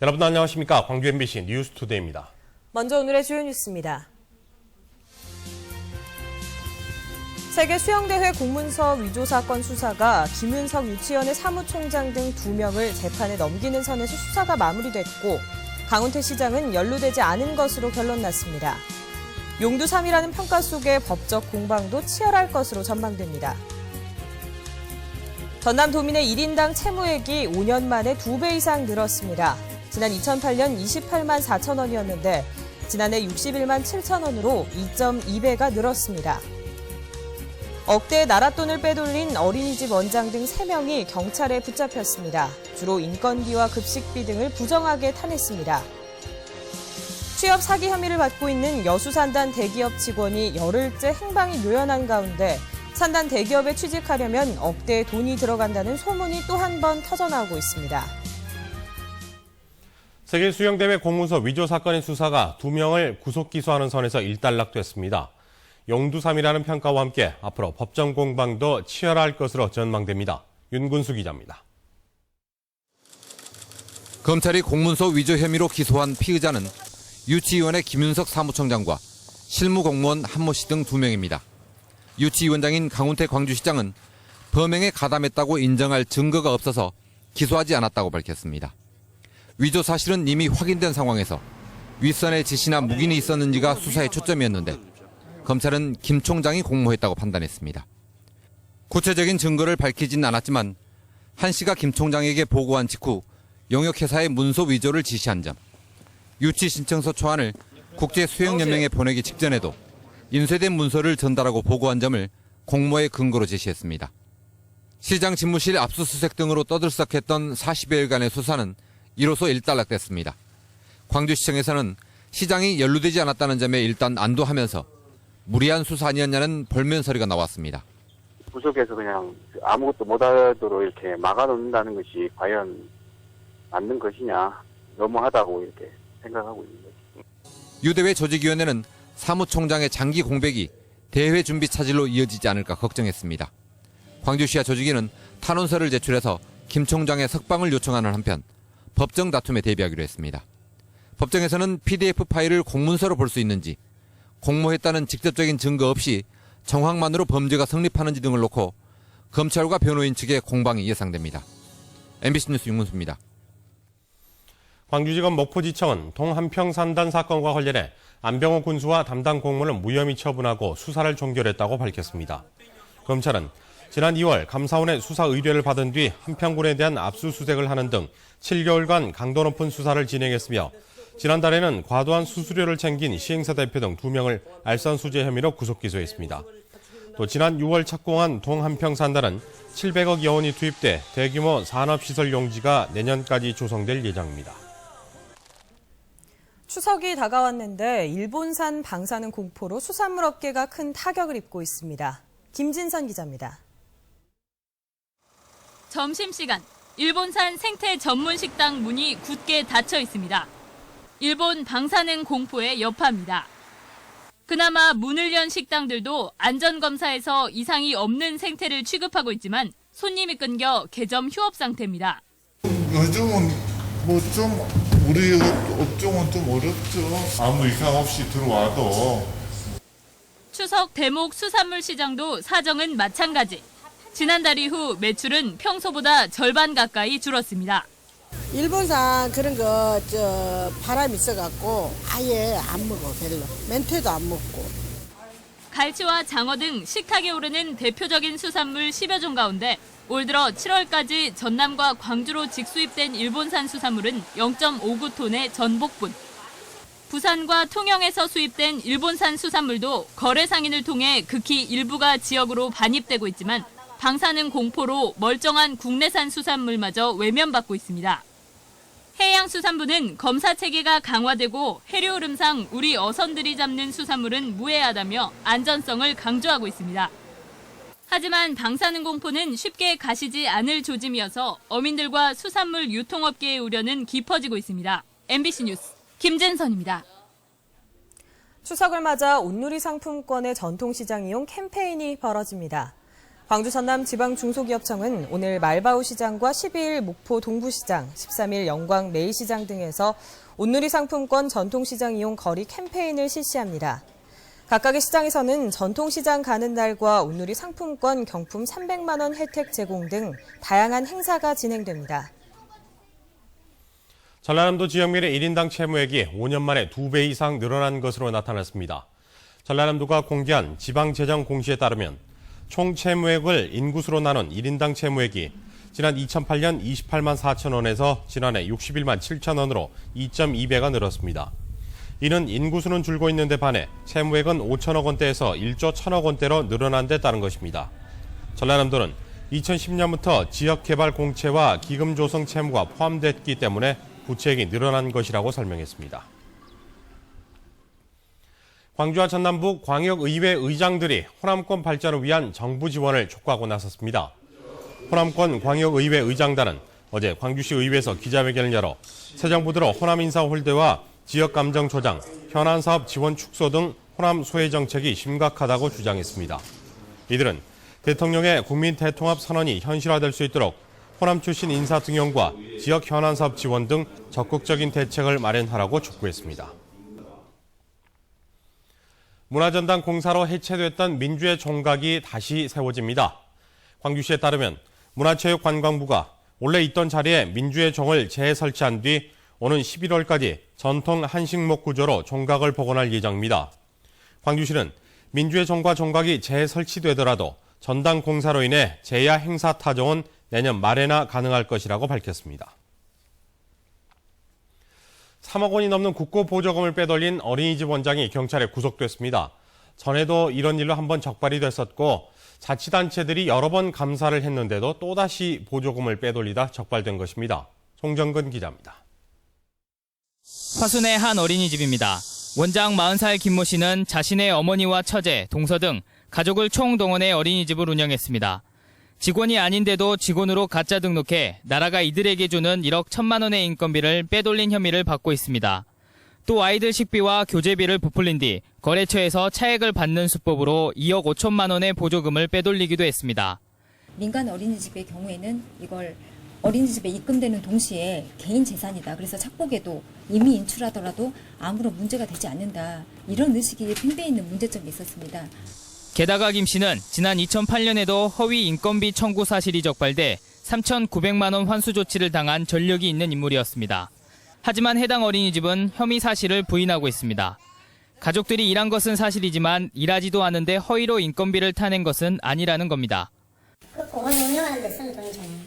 여러분 안녕하십니까? 광주 MBC 뉴스투데이입니다. 먼저 오늘의 주요 뉴스입니다. 세계 수영대회 공문서 위조 사건 수사가 김윤석 유치원의 사무총장 등 2명을 재판에 넘기는 선에서 수사가 마무리됐고 강훈태 시장은 연루되지 않은 것으로 결론났습니다. 용두삼이라는 평가 속에 법적 공방도 치열할 것으로 전망됩니다. 전남도민의 1인당 채무액이 5년 만에 2배 이상 늘었습니다. 지난 2008년 28만 4천 원이었는데 지난해 61만 7천 원으로 2.2배가 늘었습니다. 억대의 나랏돈을 빼돌린 어린이집 원장 등 3명이 경찰에 붙잡혔습니다. 주로 인건비와 급식비 등을 부정하게 탄핵습니다. 취업 사기 혐의를 받고 있는 여수산단 대기업 직원이 열흘째 행방이 묘연한 가운데 산단 대기업에 취직하려면 억대의 돈이 들어간다는 소문이 또 한 번 터져나오고 있습니다. 세계 수영대회 공문서 위조 사건의 수사가 2명을 구속 기소하는 선에서 일단락됐습니다. 용두삼이라는 평가와 함께 앞으로 법정 공방도 치열할 것으로 전망됩니다. 윤군수 기자입니다. 검찰이 공문서 위조 혐의로 기소한 피의자는 유치위원회 김윤석 사무총장과 실무공무원 한모 씨 등 2명입니다. 유치위원장인 강훈태 광주시장은 범행에 가담했다고 인정할 증거가 없어서 기소하지 않았다고 밝혔습니다. 위조 사실은 이미 확인된 상황에서 윗선의 지시나 묵인이 있었는지가 수사의 초점이었는데 검찰은 김 총장이 공모했다고 판단했습니다. 구체적인 증거를 밝히진 않았지만 한 씨가 김 총장에게 보고한 직후 용역회사의 문서 위조를 지시한 점, 유치 신청서 초안을 국제수영연맹에 보내기 직전에도 인쇄된 문서를 전달하고 보고한 점을 공모의 근거로 제시했습니다. 시장 집무실 압수수색 등으로 떠들썩했던 40여일간의 수사는 이로써 일단락됐습니다. 광주시청에서는 시장이 연루되지 않았다는 점에 일단 안도하면서 무리한 수사 아니었냐는 볼멘 소리가 나왔습니다. 구속해서 그냥 아무것도 못하도록 이렇게 막아놓는다는 것이 과연 맞는 것이냐, 너무하다고 이렇게 생각하고 있는 거죠. 유대회 조직위원회는 사무총장의 장기 공백이 대회 준비 차질로 이어지지 않을까 걱정했습니다. 광주시와 조직위는 탄원서를 제출해서 김 총장의 석방을 요청하는 한편 법정 다툼에 대비하기로 했습니다. 법정에서는 PDF 파일을 공문서로 볼 수 있는지, 공모했다는 직접적인 증거 없이 정황만으로 범죄가 성립하는지 등을 놓고 검찰과 변호인 측의 공방이 예상됩니다. MBC 뉴스 윤문수입니다. 광주지검 목포지청은 동한평산단 사건과 관련해 안병호 군수와 담당 공무원을 무혐의 처분하고 수사를 종결했다고 밝혔습니다. 검찰은 지난 2월 감사원의 수사 의뢰를 받은 뒤 한평군에 대한 압수수색을 하는 등 7개월간 강도 높은 수사를 진행했으며 지난달에는 과도한 수수료를 챙긴 시행사 대표 등 2명을 알선수재 혐의로 구속 기소했습니다. 또 지난 6월 착공한 동한평산단은 700억 여원이 투입돼 대규모 산업시설 용지가 내년까지 조성될 예정입니다. 추석이 다가왔는데 일본산 방사능 공포로 수산물 업계가 큰 타격을 입고 있습니다. 김진선 기자입니다. 점심시간, 일본산 생태 전문 식당 문이 굳게 닫혀 있습니다. 일본 방사능 공포의 여파입니다. 그나마 문을 연 식당들도 안전검사에서 이상이 없는 생태를 취급하고 있지만 손님이 끊겨 개점 휴업 상태입니다. 요즘은 우리 업종은 좀 어렵죠. 아무 이상 없이 들어와도. 추석 대목 수산물 시장도 사정은 마찬가지. 지난달 이후 매출은 평소보다 절반 가까이 줄었습니다. 일본산 그런 거 바람이 있어갖고 아예 안 먹어 별로. 멘태도 안 먹고. 갈치와 장어 등 식탁에 오르는 대표적인 수산물 10여 종 가운데 올 들어 7월까지 전남과 광주로 직수입된 일본산 수산물은 0.59톤의 전복분. 부산과 통영에서 수입된 일본산 수산물도 거래 상인을 통해 극히 일부가 지역으로 반입되고 있지만 방사능 공포로 멀쩡한 국내산 수산물마저 외면받고 있습니다. 해양수산부는 검사 체계가 강화되고 해류 흐름상 우리 어선들이 잡는 수산물은 무해하다며 안전성을 강조하고 있습니다. 하지만 방사능 공포는 쉽게 가시지 않을 조짐이어서 어민들과 수산물 유통업계의 우려는 깊어지고 있습니다. MBC 뉴스 김진선입니다. 추석을 맞아 온누리 상품권의 전통시장 이용 캠페인이 벌어집니다. 광주 전남 지방중소기업청은 오늘 말바우 시장과 12일 목포 동부시장, 13일 영광 매일시장 등에서 온누리 상품권 전통시장 이용 거리 캠페인을 실시합니다. 각각의 시장에서는 전통시장 가는 날과 온누리 상품권 경품 300만 원 혜택 제공 등 다양한 행사가 진행됩니다. 전라남도 지역민의 1인당 채무액이 5년 만에 2배 이상 늘어난 것으로 나타났습니다. 전라남도가 공개한 지방재정 공시에 따르면 총 채무액을 인구수로 나눈 1인당 채무액이 지난 2008년 28만 4천 원에서 지난해 61만 7천 원으로 2.2배가 늘었습니다. 이는 인구수는 줄고 있는 데 반해 채무액은 5천억 원대에서 1조 1천억 원대로 늘어난 데 따른 것입니다. 전라남도는 2010년부터 지역개발 공채와 기금 조성 채무가 포함됐기 때문에 부채액이 늘어난 것이라고 설명했습니다. 광주와 전남북 광역의회 의장들이 호남권 발전을 위한 정부 지원을 촉구하고 나섰습니다. 호남권 광역의회 의장단은 어제 광주시 의회에서 기자회견을 열어 새 정부 들어 호남 인사 홀대와 지역 감정 조장, 현안 사업 지원 축소 등 호남 소외 정책이 심각하다고 주장했습니다. 이들은 대통령의 국민 대통합 선언이 현실화될 수 있도록 호남 출신 인사 등용과 지역 현안 사업 지원 등 적극적인 대책을 마련하라고 촉구했습니다. 문화전당 공사로 해체됐던 민주의 종각이 다시 세워집니다. 광주시에 따르면 문화체육관광부가 원래 있던 자리에 민주의 종을 재설치한 뒤 오는 11월까지 전통 한식목 구조로 종각을 복원할 예정입니다. 광주시는 민주의 종과 종각이 재설치되더라도 전당 공사로 인해 재야 행사 타정은 내년 말에나 가능할 것이라고 밝혔습니다. 3억 원이 넘는 국고보조금을 빼돌린 어린이집 원장이 경찰에 구속됐습니다. 전에도 이런 일로 한번 적발이 됐었고 자치단체들이 여러 번 감사를 했는데도 또다시 보조금을 빼돌리다 적발된 것입니다. 송정근 기자입니다. 화순의 한 어린이집입니다. 원장 40살 김모 씨는 자신의 어머니와 처제, 동서 등 가족을 총동원해 어린이집을 운영했습니다. 직원이 아닌데도 직원으로 가짜 등록해 나라가 이들에게 주는 1억 1천만 원의 인건비를 빼돌린 혐의를 받고 있습니다. 또 아이들 식비와 교재비를 부풀린 뒤 거래처에서 차액을 받는 수법으로 2억 5천만 원의 보조금을 빼돌리기도 했습니다. 민간 어린이집의 경우에는 이걸 어린이집에 입금되는 동시에 개인 재산이다. 그래서 착복에도 이미 인출하더라도 아무런 문제가 되지 않는다. 이런 의식이 팽배해 있는 문제점이 있었습니다. 게다가 김 씨는 지난 2008년에도 허위 인건비 청구 사실이 적발돼 3,900만 원 환수 조치를 당한 전력이 있는 인물이었습니다. 하지만 해당 어린이집은 혐의 사실을 부인하고 있습니다. 가족들이 일한 것은 사실이지만 일하지도 않은데 허위로 인건비를 타낸 것은 아니라는 겁니다. 그 공원 운영하는 데 쓰는 돈이잖아요.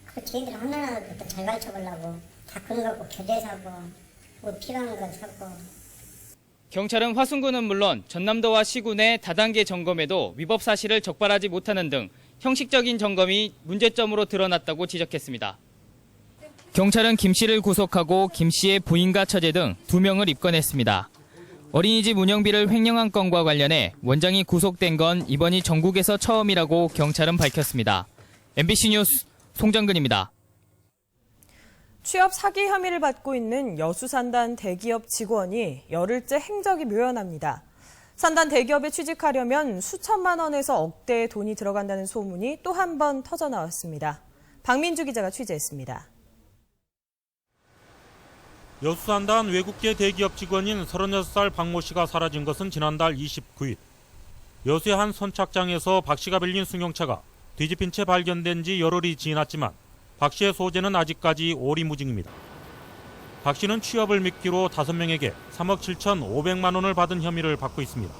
그 걔들 하나하나 잘 가르쳐보려고 다 그런 거 갖고 교재 사고 뭐 필요한 거 사고. 경찰은 화순군은 물론 전남도와 시군의 다단계 점검에도 위법 사실을 적발하지 못하는 등 형식적인 점검이 문제점으로 드러났다고 지적했습니다. 경찰은 김 씨를 구속하고 김 씨의 부인과 처제 등 2명을 입건했습니다. 어린이집 운영비를 횡령한 건과 관련해 원장이 구속된 건 이번이 전국에서 처음이라고 경찰은 밝혔습니다. MBC 뉴스 송정근입니다. 취업 사기 혐의를 받고 있는 여수산단 대기업 직원이 열흘째 행적이 묘연합니다. 산단 대기업에 취직하려면 수천만 원에서 억대의 돈이 들어간다는 소문이 또 한 번 터져나왔습니다. 박민주 기자가 취재했습니다. 여수산단 외국계 대기업 직원인 36살 박모 씨가 사라진 것은 지난달 29일. 여수의 한 선착장에서 박 씨가 빌린 승용차가 뒤집힌 채 발견된 지 열흘이 지났지만 박 씨의 소재는 아직까지 오리무중입니다. 박 씨는 취업을 미끼로 5명에게 3억 7,500만 원을 받은 혐의를 받고 있습니다.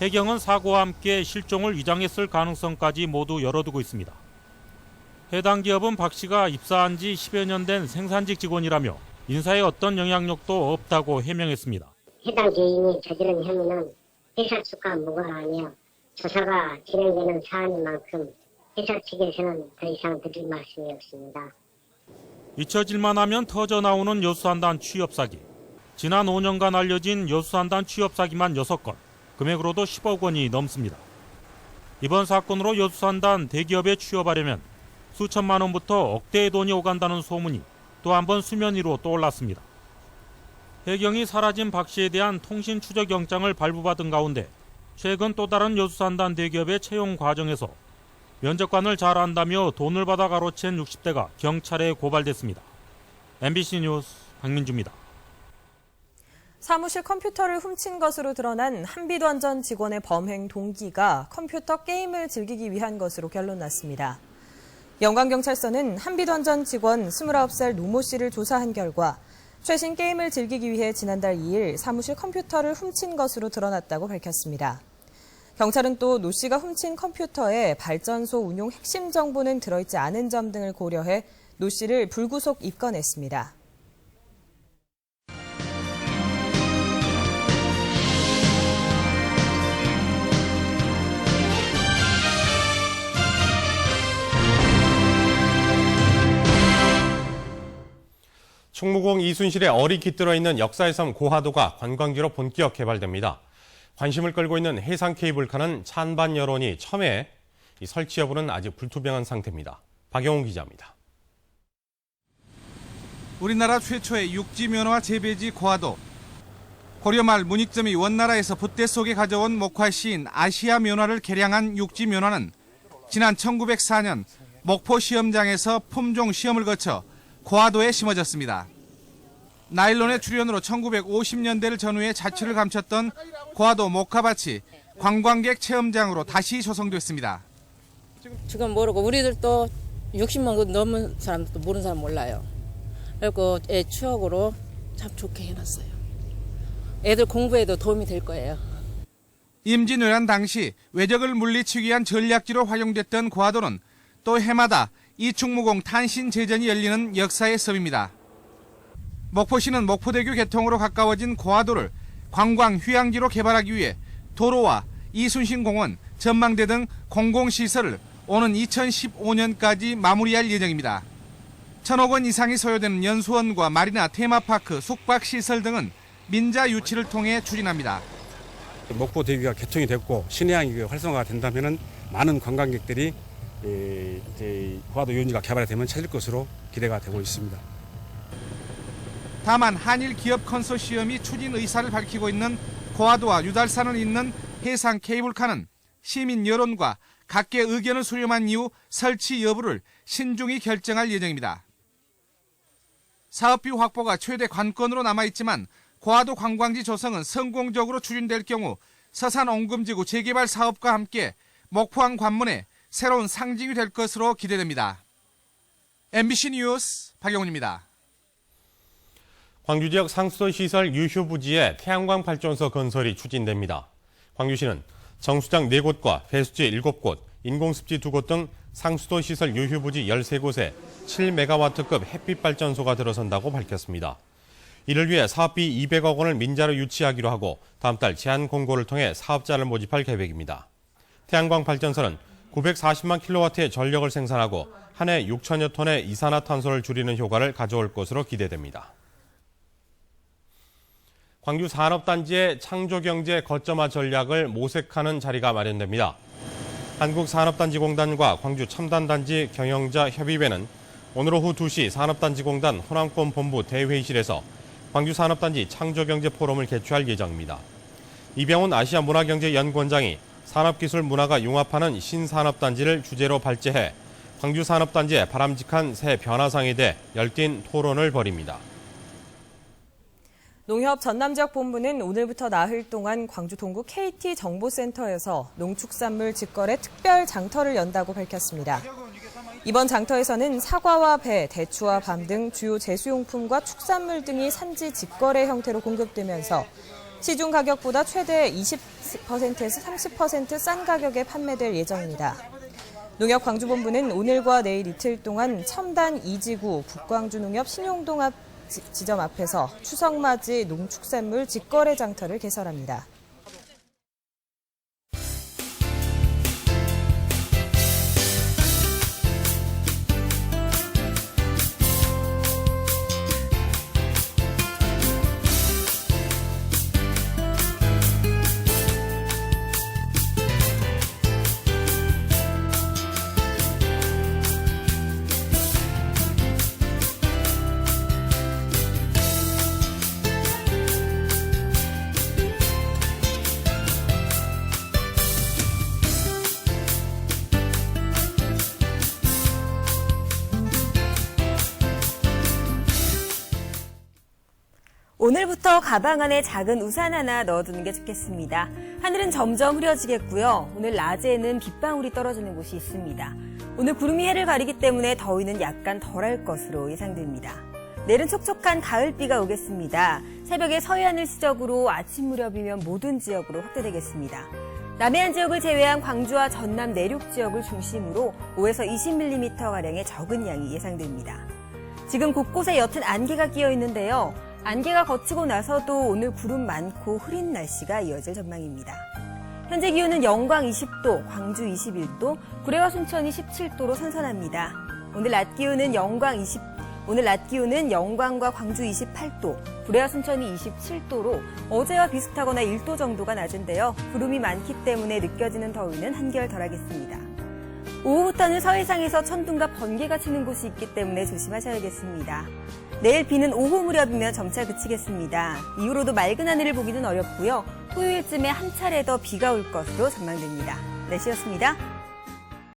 해경은 사고와 함께 실종을 위장했을 가능성까지 모두 열어두고 있습니다. 해당 기업은 박 씨가 입사한 지 10여 년 된 생산직 직원이라며 인사에 어떤 영향력도 없다고 해명했습니다. 해당 개인이 저지른 혐의는 회사 측과 무관한 아니요. 조사가 진행되는 사안인 만큼 회사 측에서는 더 이상 드릴 말씀이 없습니다. 잊혀질만 하면 터져나오는 여수산단 취업 사기. 지난 5년간 알려진 여수산단 취업 사기만 6건, 금액으로도 10억 원이 넘습니다. 이번 사건으로 여수산단 대기업에 취업하려면 수천만 원부터 억대의 돈이 오간다는 소문이 또 한 번 수면 위로 떠올랐습니다. 해경이 사라진 박 씨에 대한 통신 추적 영장을 발부받은 가운데 최근 또 다른 여수산단 대기업의 채용 과정에서 면접관을 잘 안다며 돈을 받아 가로챈 60대가 경찰에 고발됐습니다. MBC 뉴스 박민주입니다. 사무실 컴퓨터를 훔친 것으로 드러난 한빛완전 직원의 범행 동기가 컴퓨터 게임을 즐기기 위한 것으로 결론났습니다. 영광경찰서는 한빛완전 직원 29살 노모 씨를 조사한 결과 최신 게임을 즐기기 위해 지난달 2일 사무실 컴퓨터를 훔친 것으로 드러났다고 밝혔습니다. 경찰은 또 노 씨가 훔친 컴퓨터에 발전소 운용 핵심 정보는 들어있지 않은 점 등을 고려해 노 씨를 불구속 입건했습니다. 충무공 이순실의 얼이 깃들어 있는 역사의 섬 고화도가 관광지로 본격 개발됩니다. 관심을 끌고 있는 해상 케이블카는 찬반 여론이 첨예해 설치 여부는 아직 불투명한 상태입니다. 박영훈 기자입니다. 우리나라 최초의 육지 면화 재배지 고화도. 고려 말 문익점이 원나라에서 붓대 속에 가져온 목화시인 아시아 면화를 개량한 육지 면화는 지난 1904년 목포 시험장에서 품종 시험을 거쳐 고화도에 심어졌습니다. 나일론의 출현으로 1950년대를 전후해 자취를 감췄던 고화도 목화밭이 관광객 체험장으로 다시 조성됐습니다. 지금 모르고 우리들도 60만 넘은 사람들도 모르는 사람 몰라요. 그리고 애 추억으로 참 좋게 해놨어요. 애들 공부에도 도움이 될 거예요. 임진왜란 당시 외적을 물리치기 위한 전략지로 활용됐던 고화도는 또 해마다 이충무공 탄신제전이 열리는 역사의 섬입니다. 목포시는 목포대교 개통으로 가까워진 고화도를 관광 휴양지로 개발하기 위해 도로와 이순신공원, 전망대 등 공공시설을 오는 2015년까지 마무리할 예정입니다. 1,000억 원 이상이 소요되는 연수원과 마리나, 테마파크, 숙박시설 등은 민자 유치를 통해 추진합니다. 목포대교가 개통이 됐고 신해항이 활성화가 된다면 많은 관광객들이 고화도 유원지가 개발이 되면 찾을 것으로 기대가 되고 있습니다. 다만 한일 기업 컨소시엄이 추진 의사를 밝히고 있는 고화도와 유달산을 잇는 해상 케이블카는 시민 여론과 각계 의견을 수렴한 이후 설치 여부를 신중히 결정할 예정입니다. 사업비 확보가 최대 관건으로 남아있지만 고화도 관광지 조성은 성공적으로 추진될 경우 서산 옹금지구 재개발 사업과 함께 목포항 관문에 새로운 상징이 될 것으로 기대됩니다. MBC 뉴스 박영훈입니다. 광주 지역 상수도 시설 유휴 부지에 태양광 발전소 건설이 추진됩니다. 광주시는 정수장 4곳과 배수지 7곳, 인공습지 2곳 등 상수도 시설 유휴 부지 13곳에 7메가와트급 햇빛 발전소가 들어선다고 밝혔습니다. 이를 위해 사업비 200억 원을 민자로 유치하기로 하고 다음 달 제안 공고를 통해 사업자를 모집할 계획입니다. 태양광 발전소는 940만 킬로와트의 전력을 생산하고 한 해 6천여 톤의 이산화탄소를 줄이는 효과를 가져올 것으로 기대됩니다. 광주 산업단지의 창조경제 거점화 전략을 모색하는 자리가 마련됩니다. 한국산업단지공단과 광주첨단단지 경영자 협의회는 오늘 오후 2시 산업단지공단 호남권 본부 대회의실에서 광주산업단지 창조경제 포럼을 개최할 예정입니다. 이병훈 아시아문화경제연구원장이 산업기술 문화가 융합하는 신산업단지를 주제로 발제해 광주산업단지의 바람직한 새 변화상에 대해 열띤 토론을 벌입니다. 농협 전남지역본부는 오늘부터 나흘 동안 광주 동구 KT 정보센터에서 농축산물 직거래 특별 장터를 연다고 밝혔습니다. 이번 장터에서는 사과와 배, 대추와 밤 등 주요 제수용품과 축산물 등이 산지 직거래 형태로 공급되면서 시중 가격보다 최대 20%에서 30% 싼 가격에 판매될 예정입니다. 농협 광주본부는 오늘과 내일 이틀 동안 첨단 2지구 북광주농협 신용동 앞 지점 앞에서 추석맞이 농축산물 직거래 장터를 개설합니다. 오늘부터 가방 안에 작은 우산 하나 넣어두는 게 좋겠습니다. 하늘은 점점 흐려지겠고요. 오늘 낮에는 빗방울이 떨어지는 곳이 있습니다. 오늘 구름이 해를 가리기 때문에 더위는 약간 덜할 것으로 예상됩니다. 내일은 촉촉한 가을비가 오겠습니다. 새벽에 서해안을 시작으로 아침 무렵이면 모든 지역으로 확대되겠습니다. 남해안 지역을 제외한 광주와 전남 내륙 지역을 중심으로 5에서 20mm가량의 적은 양이 예상됩니다. 지금 곳곳에 옅은 안개가 끼어 있는데요. 안개가 걷히고 나서도 오늘 구름 많고 흐린 날씨가 이어질 전망입니다. 현재 기온은 영광 20도, 광주 21도, 구례와 순천이 17도로 선선합니다. 오늘 낮 기온은 영광과 광주 28도, 구례와 순천이 27도로 어제와 비슷하거나 1도 정도가 낮은데요. 구름이 많기 때문에 느껴지는 더위는 한결 덜하겠습니다. 오후부터는 서해상에서 천둥과 번개가 치는 곳이 있기 때문에 조심하셔야겠습니다. 내일 비는 오후 무렵이면 점차 그치겠습니다. 이후로도 맑은 하늘을 보기는 어렵고요. 토요일쯤에 한 차례 더 비가 올 것으로 전망됩니다. 날씨였습니다.